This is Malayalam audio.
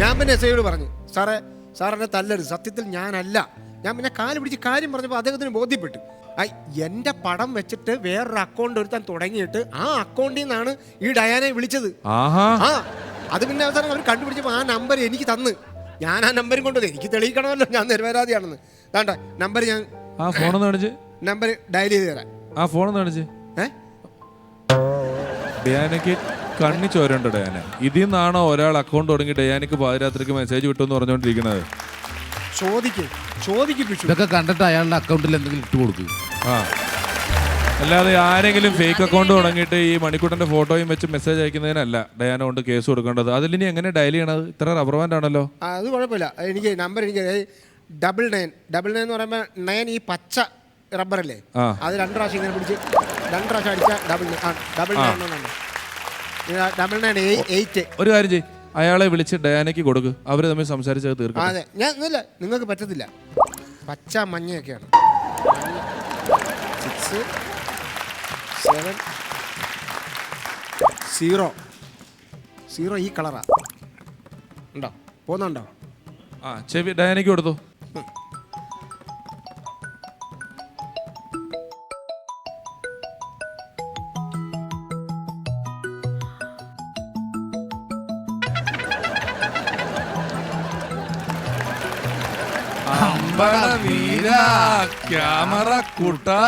ഞാൻ പിന്നെ എസ്ഐയോട് പറഞ്ഞു, സാറേ എന്നെ തല്ലരുത്, സത്യത്തിൽ ഞാനല്ല. ഞാൻ പിന്നെ കാല് പിടിച്ച് കാര്യം പറഞ്ഞപ്പോൾ അദ്ദേഹത്തിന് ബോധ്യപ്പെട്ടു. എൻ്റെ പടം വെച്ചിട്ട് വേറൊരു അക്കൗണ്ട് ഒരുത്താൻ തുടങ്ങിയിട്ട് ആ അക്കൗണ്ടിൽ നിന്നാണ് ഈ ഡയാനെ വിളിച്ചത്. അത് പിന്നെ അവസാനം അവർ കണ്ടുപിടിച്ചപ്പോൾ ആ നമ്പർ എനിക്ക് തന്ന്. ഞാൻ ആ നമ്പരും കൊണ്ടത് എനിക്ക് തെളിയിക്കണമല്ലോ ഞാൻ നിരപരാധിയാണെന്ന്. വേണ്ട നമ്പർ ഞാൻ നമ്പർ ഡയൽ ചെയ്ത് തരാം. ആ ഫോൺ കാണിച്ച് ഡയാനയ്ക്ക് കണ്ണി ചോരണ്ടോ? ഡയാന ഇതിൽ നിന്നാണോ ഒരാൾ അക്കൗണ്ട് തുടങ്ങി ഡയാനയ്ക്ക് പാതിരാത്രിക്ക് മെസ്സേജ് വിട്ടെന്ന് പറഞ്ഞുകൊണ്ടിരിക്കുന്നത്? ഇതൊക്കെ കണ്ടിട്ട് അയാളുടെ അക്കൗണ്ടിൽ എന്തെങ്കിലും ഇട്ട് കൊടുക്കും. അല്ലാതെ ആരെങ്കിലും ഫേക്ക് അക്കൗണ്ട് തുടങ്ങിയിട്ട് ഈ മണിക്കൂട്ടന്റെ ഫോട്ടോയും വെച്ച് മെസ്സേജ് അയക്കുന്നതിനല്ല ഡയാന കൊണ്ട് കേസ് കൊടുക്കേണ്ടത്. അതിലിനി എങ്ങനെ ഡയൽ ചെയ്യണത്? ഇത്ര റബ്ബർ ബാൻഡ് ആണല്ലോ. അത് കുഴപ്പമില്ല. എനിക്ക് നമ്പർ എനിക്ക് 99 എന്ന് പറയുമ്പോൾ 9 ഈ പച്ച റബ്ബറല്ലേ, അത് 2 പ്രാവശ്യം ഇങ്ങനെ പിടിച്ച് 2 പ്രാവശ്യം അടിച്ച 9988. ഒരു കാര്യം ചെയ്യ്, അയാളെ വിളിച്ച് ഡയാനയ്ക്ക് കൊടുക്ക്, അവര് തമ്മിൽ സംസാരിച്ചത് തീർക്കും. അതെ, ഞാൻ ഇല്ല, നിങ്ങൾക്ക് പറ്റത്തില്ല. പച്ച മഞ്ഞയൊക്കെയാണ്. 6 7 0 ഈ കളറാ ഉണ്ടോ? പോകുന്നുണ്ടോ? ചെവി ഡയാനയ്ക്ക് കൊടുത്തു. ക്യാമറ കൂട്ടാ